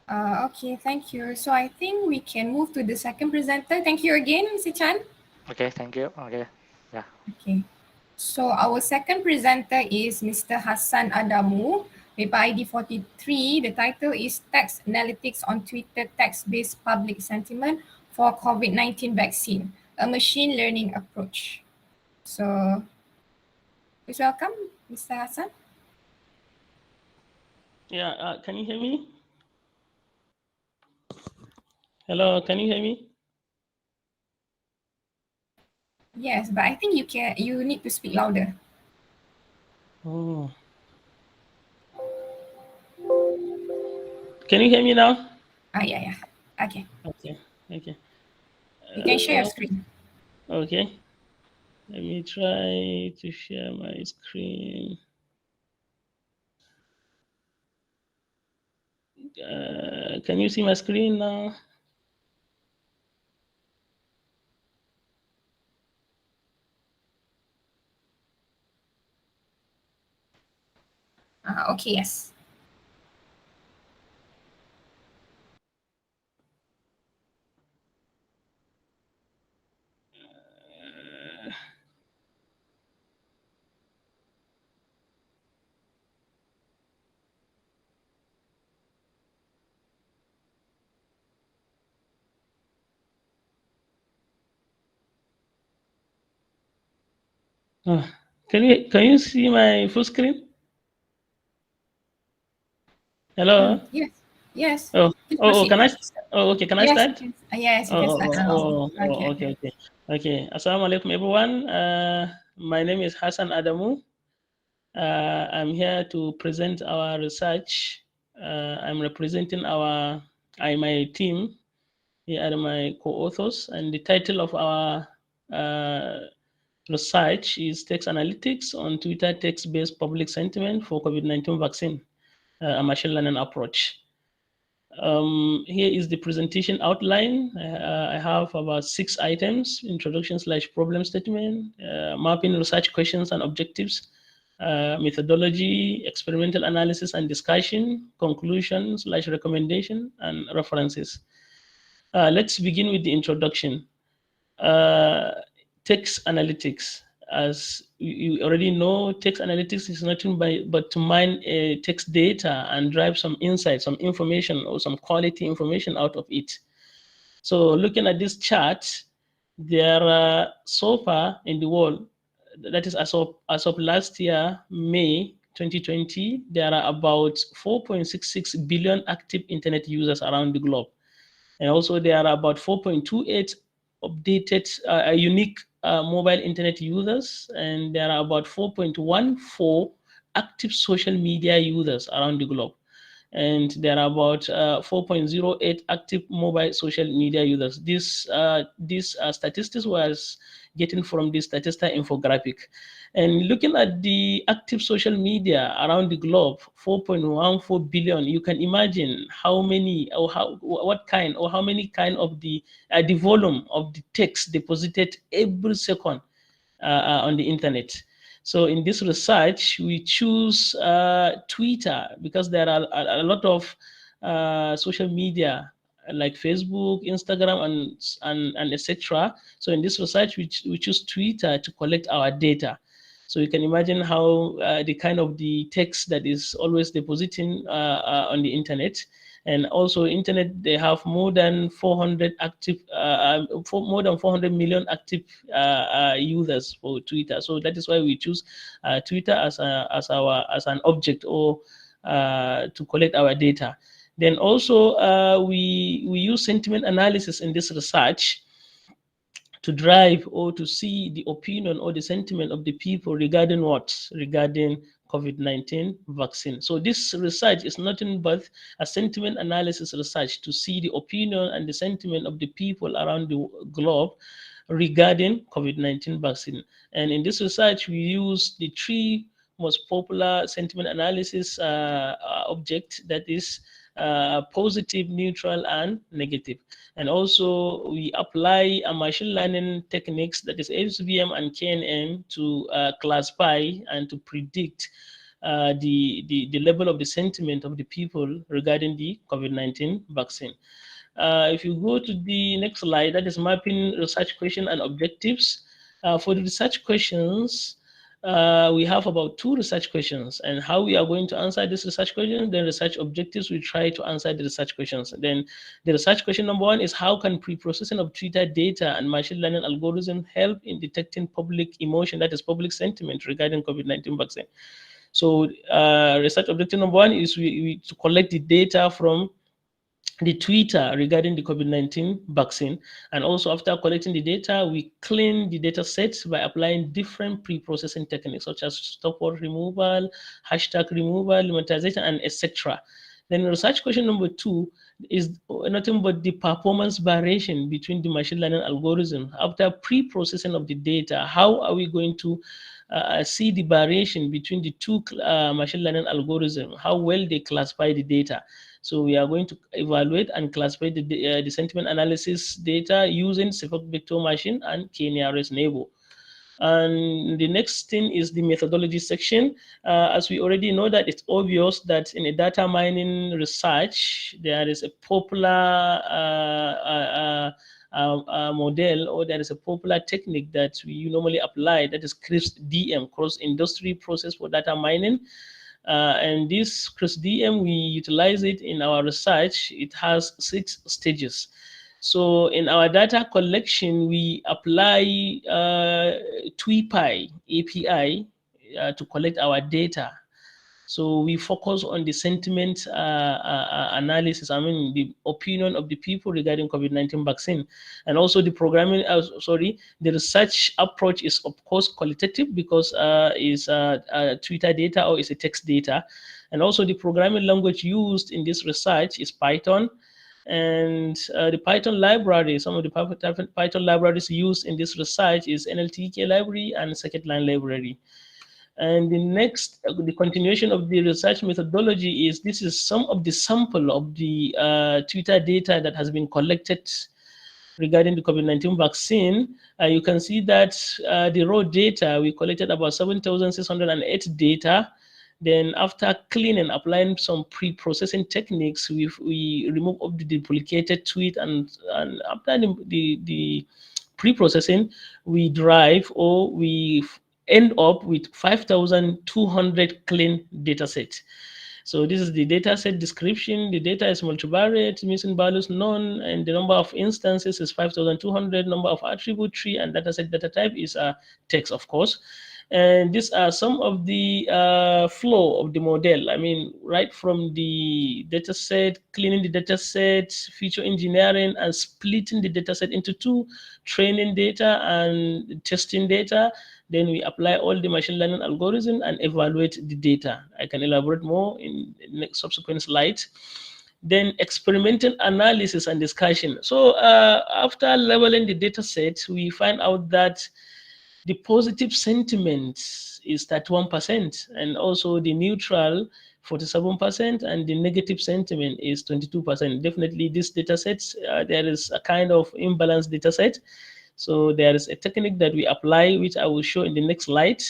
Okay, thank you. So I think we can move to the second presenter. Thank you again, Mr. Chan. Okay, thank you. Okay, yeah. Okay. So our second presenter is Mr. Hassan Adamu, paper ID 43. The title is Text Analytics on Twitter Text-Based Public Sentiment for COVID-19 Vaccine, a Machine Learning Approach. So please welcome Mr. Hassan. Yeah, can you hear me? Hello, can you hear me? Yes, but I think you need to speak louder. Oh. Can you hear me now? Yeah. Okay. Okay, okay. You can share your screen. Okay. Let me try to share my screen. Can you see my screen now? Okay, yes. Can you see my full screen? Hello? Yes. Yes. Oh, Please oh, proceed. can I? Oh, okay. Can I Yes, you start? can. Yes, you Oh, can oh, start oh, now. oh, oh, Okay. okay, okay, okay. Assalamu alaikum, everyone. My name is Hassan Adamu. I'm here to present our research. I'm representing my team. Here are my co-authors, and the title of our uh, research is Text Analytics on Twitter Text-Based Public Sentiment for COVID-19 Vaccine, a machine learning approach. Here is the presentation outline. I have about 6 items: introduction / problem statement, mapping research questions and objectives, methodology, experimental analysis and discussion, conclusion / recommendation, and references. Let's begin with the introduction. Uh, Text analytics. As you already know, text analytics is nothing but to mine text data and drive some insight, some information, or some quality information out of it. So, looking at this chart, there are so far in the world, that is as of last year, May 2020, there are about 4.66 billion active internet users around the globe. And also, there are about 4.28 updated unique mobile internet users, and there are about 4.14 active social media users around the globe. And there are about 4.08 active mobile social media users. This statistics was getting from the Statista infographic. And looking at the active social media around the globe, 4.14 billion, you can imagine how many or how many kind of the volume of the text deposited every second on the internet. So in this research, we choose Twitter because there are a lot of social media like Facebook, Instagram, and etc. So in this research, we choose Twitter to collect our data. So you can imagine how the kind of the text that is always depositing on the internet. And also internet, they have more than 400 active more than 400 million active users for Twitter. So that is why we choose Twitter as an object, or to collect our data. Then also we use sentiment analysis in this research to drive or to see the opinion or the sentiment of the people regarding what? Regarding COVID-19 vaccine. So this research is nothing but a sentiment analysis research to see the opinion and the sentiment of the people around the globe regarding COVID-19 vaccine. And in this research, we use the 3 most popular sentiment analysis object, that is positive, neutral, and negative. And also we apply a machine learning techniques, that is HBM and KNN, to classify and to predict the level of the sentiment of the people regarding the COVID-19 vaccine. If you go to the next slide, that is mapping research question and objectives. For the research questions, we have about 2 research questions, and how we are going to answer this research question, then research objectives, we try to answer the research questions. Then the research question number 1 is, how can pre-processing of Twitter data and machine learning algorithm help in detecting public emotion, that is public sentiment regarding COVID-19 vaccine? So research objective number 1 is we to collect the data from the Twitter regarding the COVID-19 vaccine. And also after collecting the data, we clean the data sets by applying different pre-processing techniques such as stopword removal, hashtag removal, lemmatization, and etc. Then research question number 2 is nothing but the performance variation between the machine learning algorithm. After pre-processing of the data, how are we going to see the variation between the 2 machine learning algorithms, how well they classify the data? So we are going to evaluate and classify the sentiment analysis data using Cephalic vector machine and K-nearest neighbor. And the next thing is the methodology section. As we already know, that it's obvious that in a data mining research, there is a popular model, or there is a popular technique that we normally apply, that is CRISP-DM, cross-industry process for data mining. And this CRISP-DM, we utilize it in our research. It has 6 stages. So in our data collection, we apply TweePy API to collect our data. So we focus on the sentiment analysis, I mean, the opinion of the people regarding COVID-19 vaccine. And also the programming, the research approach is of course qualitative, because it's Twitter data or it's a text data. And also the programming language used in this research is Python. And the Python library, some of the Python libraries used in this research is NLTK library and scikit-learn library. And the next, the continuation of the research methodology is, this is some of the sample of the Twitter data that has been collected regarding the COVID-19 vaccine. You can see that the raw data, we collected about 7,608 data. Then after cleaning, applying some pre-processing techniques, we remove all the duplicated tweet, and after the pre-processing, we derive, or we end up with 5,200 clean data sets. So this is the data set description. The data is multivariate, missing values none, and the number of instances is 5,200. Number of attribute tree and data set data type is text, of course. And these are some of the flow of the model. I mean, right from the data set, cleaning the data set, feature engineering, and splitting the data set into 2, training data and testing data. Then we apply all the machine learning algorithm and evaluate the data. I can elaborate more in the next subsequent slides. Then experimental analysis and discussion. So after leveling the data set, we find out that the positive sentiment is 31%, and also the neutral 47%, and the negative sentiment is 22%. Definitely, these data sets, there is a kind of imbalanced data set. So there is a technique that we apply, which I will show in the next slide.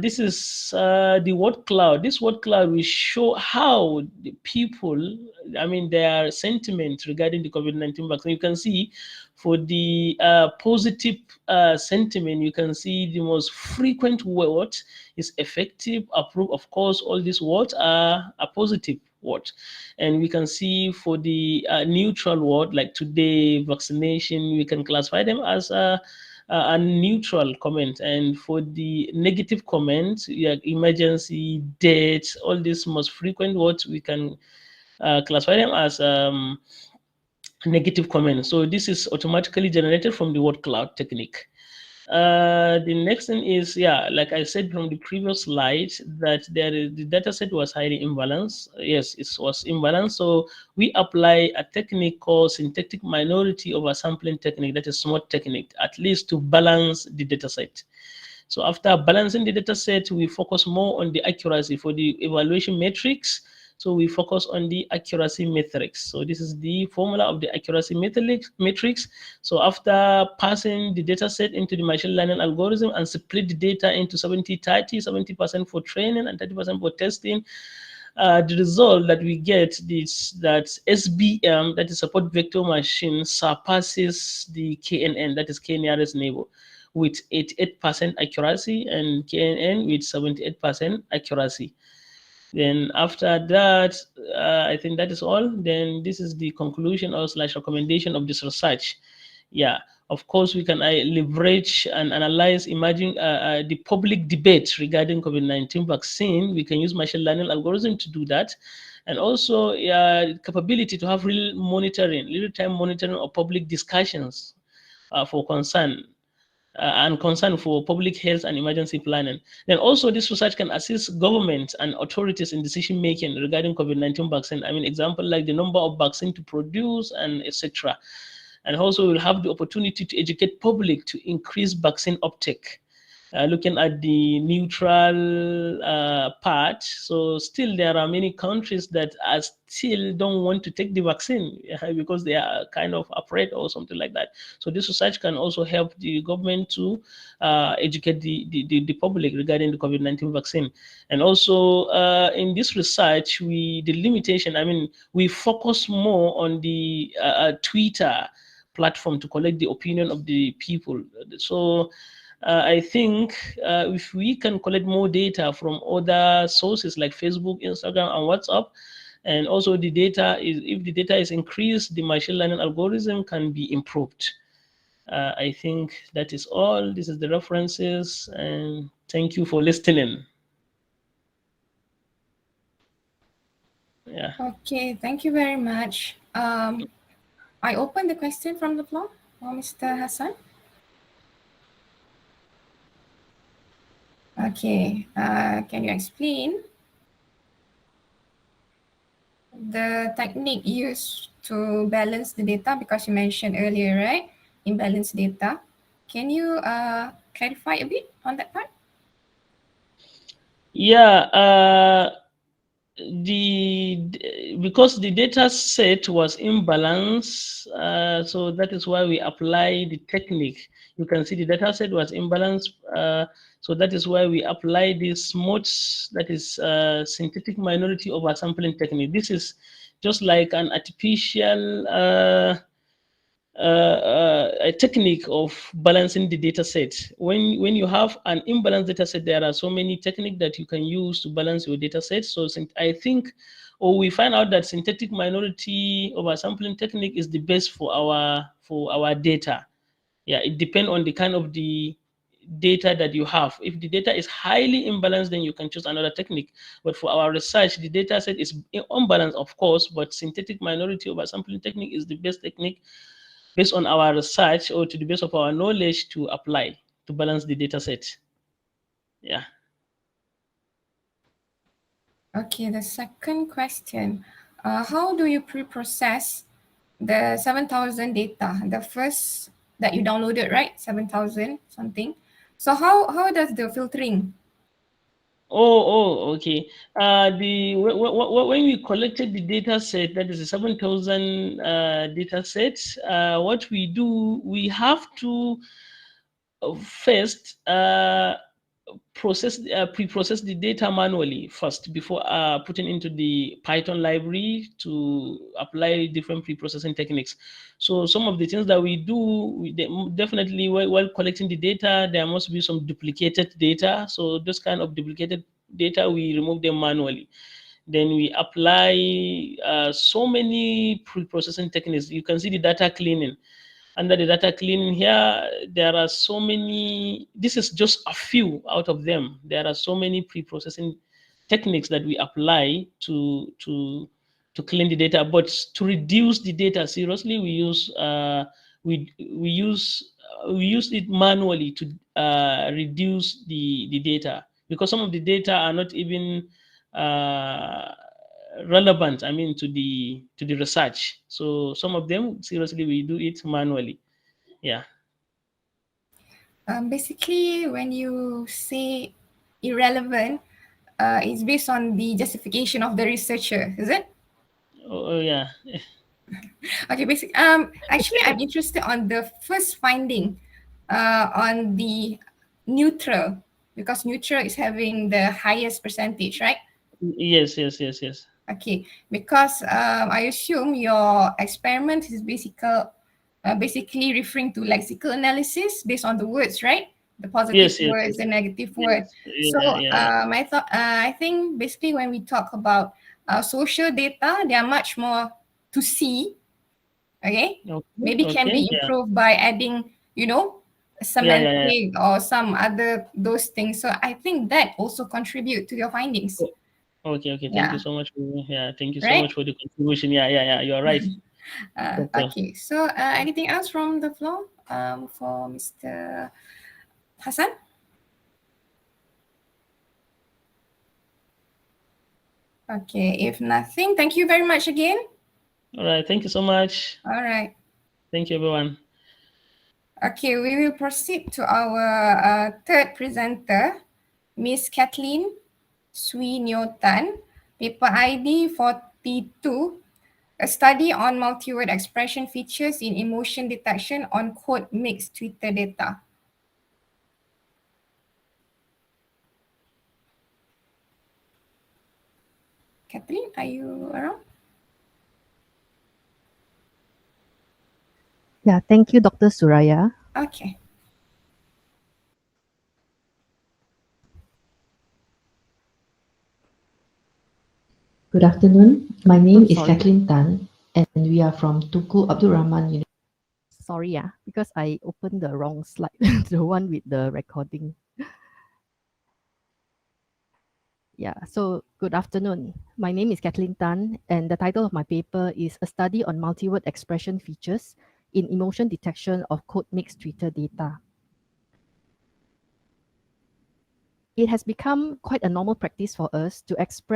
This is the word cloud. This word cloud will show how the people, I mean, their sentiment regarding the COVID-19 vaccine. You can see for the positive sentiment, you can see the most frequent word is effective, approve. Of course, all these words are a positive word. And we can see for the neutral word, like today, vaccination, we can classify them as a neutral comment. And for the negative comments, like emergency, death, all these most frequent words, we can classify them as negative comments. So this is automatically generated from the word cloud technique. The next thing is, like I said from the previous slide, that the data set was highly imbalanced. Yes, it was imbalanced. So we apply a technique called syntactic minority oversampling technique, that is SMART technique, at least to balance the data set. So after balancing the data set, we focus more on the accuracy for the evaluation metrics. So we focus on the accuracy matrix. So this is the formula of the accuracy matrix. So after passing the data set into the machine learning algorithm and split the data into 70-30, 70% for training and 30% for testing, the result that we get is that SBM, that is support vector machine, surpasses the KNN, that is K nearest neighbor, with 88% accuracy, and KNN with 78% accuracy. Then after that, I think that is all. Then this is the conclusion or slash recommendation of this research. Yeah, of course, we can leverage and analyze emerging the public debate regarding COVID-19 vaccine. We can use machine learning algorithm to do that. And also capability to have real-time monitoring of public discussions for concern and concern for public health and emergency planning. Then also this research can assist government and authorities in decision making regarding COVID-19 vaccine. I mean, example like the number of vaccine to produce and etc. And also we'll have the opportunity to educate public to increase vaccine uptake. Looking at the neutral part, so still there are many countries that are still don't want to take the vaccine because they are kind of afraid or something like that. So this research can also help the government to educate the public regarding the COVID-19 vaccine. And also in this research, the limitation, I mean, we focus more on the Twitter platform to collect the opinion of the people. So I think if we can collect more data from other sources like Facebook, Instagram, and WhatsApp, and also the data is, if the data is increased, the machine learning algorithm can be improved. I think that is all. This is the references, and thank you for listening. Yeah. Okay, thank you very much. I open the question from the floor for Mr. Hassan. Okay, can you explain the technique used to balance the data, because you mentioned earlier, right? Imbalance data. Can you clarify a bit on that part? Yeah. Because the data set was imbalanced, so that is why we apply the technique. You can see the data set was imbalanced, so that is why we apply this MOTS, that is synthetic minority oversampling technique. This is just like an artificial a technique of balancing the data set. When you have an imbalanced data set, there are so many techniques that you can use to balance your data set. So I think, or we find out that synthetic minority oversampling technique is the best for our data. Yeah, it depends on the kind of the data that you have. If the data is highly imbalanced, then you can choose another technique. But for our research, the data set is unbalanced, of course, but synthetic minority oversampling technique is the best technique based on our research or to the base of our knowledge to apply to balance the data set. Yeah. Okay, the second question. How do you pre-process the 7,000 data? The first that you downloaded, right? 7,000 something. So how does the filtering? Okay. When we collected the data set, that is a 7,000 data set, what we do, we have to first pre-process the data manually first before putting into the Python library to apply different pre-processing techniques. So some of the things that we do, definitely while collecting the data, there must be some duplicated data. So this kind of duplicated data, we remove them manually. Then we apply so many pre-processing techniques. You can see the data cleaning. Under the data cleaning here, there are so many, this is just a few out of them. There are so many pre-processing techniques that we apply to clean the data. But to reduce the data seriously, we use we use it manually to reduce the data, because some of the data are not even relevant, I mean, to the research. So some of them seriously we do it manually. Yeah. Basically, when you say irrelevant, it's based on the justification of the researcher, is it? Oh, yeah. Okay, basically, actually, I'm interested on the first finding on the neutral, because neutral is having the highest percentage, right? Yes. Okay, because I assume your experiment is basically referring to lexical analysis based on the words, right? The positive Yes. words, the negative words. So Yeah. I think basically when we talk about social data, they are much more to see. Okay, maybe can Okay. be improved by adding, semantic or some other those things. So I think that also contribute to your findings. Okay. Thank you Yeah, so much. Thank you so right. much for the contribution. Yeah. You're right. Doctor. Okay, so anything else from the floor for Mr. Hassan? Okay, if nothing, thank you very much again. All right. Thank you so much. All right. Thank you, everyone. Okay, we will proceed to our third presenter, Miss Kathleen Sui Nyo Tan, paper ID 42, a study on multi-word expression features in emotion detection on code mixed Twitter data. Kathleen, are you around? Yeah, thank you, Dr. Suraya. Okay. Good afternoon. My name is sorry. Kathleen Tan, and we are from Tuku Abdul Rahman University. Sorry, because I opened the wrong slide, the one with the recording. Yeah, so good afternoon. My name is Kathleen Tan, and the title of my paper is A Study on Multi-Word Expression Features in Emotion Detection of Code Mixed Twitter Data. It has become quite a normal practice for us to express